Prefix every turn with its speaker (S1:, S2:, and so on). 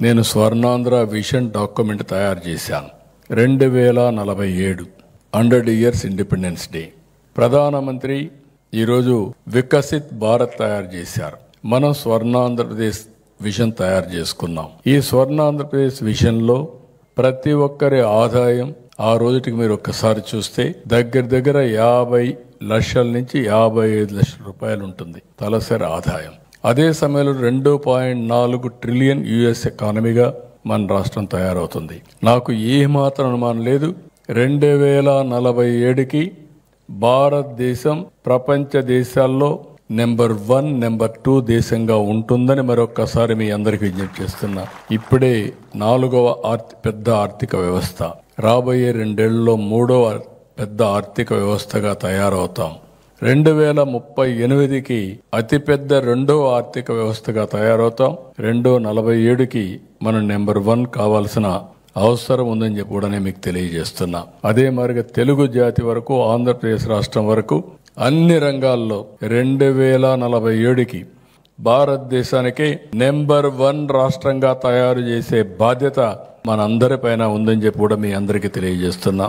S1: నేను Swarnandhra vision document తయారు చేశాను. 2047 100 ఇయర్స్ ఇండిపెండెన్స్ డే. ప్రధానమంత్రి ఈరోజు వికసిత్ భారత్ తయారు చేశారు. మనం స్వర్ణాంధ్రప్రదేశ్ విజన్ తయారు చేసుకున్నాం. ఈ స్వర్ణాంధ్రప్రదేశ్ విజన్లో ప్రతి ఒక్కరి ఆదాయం ఆ రోజుకి మీరు ఒక్కసారి చూస్తే దగ్గర 50 లక్షల నుంచి 55 లక్షల రూపాయలు ఉంటుంది తలసరి ఆదాయం. అదే సమయంలో 2.4 ట్రిలియన్ యుఎస్ ఎకానమీగా మన రాష్ట్రం తయారవుతుంది. నాకు ఏమాత్రం అనుమానం లేదు, 2047కి భారతదేశం ప్రపంచ దేశాల్లో నెంబర్ 1, నెంబర్ 2 దేశంగా ఉంటుందని మరొక్కసారి మీ అందరికీ విజ్ఞప్తి చేస్తున్నా. ఇప్పుడే 4వ పెద్ద ఆర్థిక వ్యవస్థ, రాబోయే 2 ఏళ్లలో 3వ పెద్ద ఆర్థిక వ్యవస్థగా తయారవుతాం. 2038కి అతిపెద్ద 2వ ఆర్థిక వ్యవస్థగా తయారవుతాం. 2047కి మనం నెంబర్ 1 కావాల్సిన అవసరం ఉందని చెప్పి కూడా నేను మీకు తెలియజేస్తున్నా. అదే మరిగా తెలుగు జాతి వరకు, ఆంధ్రప్రదేశ్ రాష్ట్రం వరకు అన్ని రంగాల్లో 2047కి భారతదేశానికి నెంబర్ 1 రాష్ట్రంగా తయారు చేసే బాధ్యత మనందరిపైన ఉందని చెప్పి కూడా మీ అందరికీ తెలియజేస్తున్నా.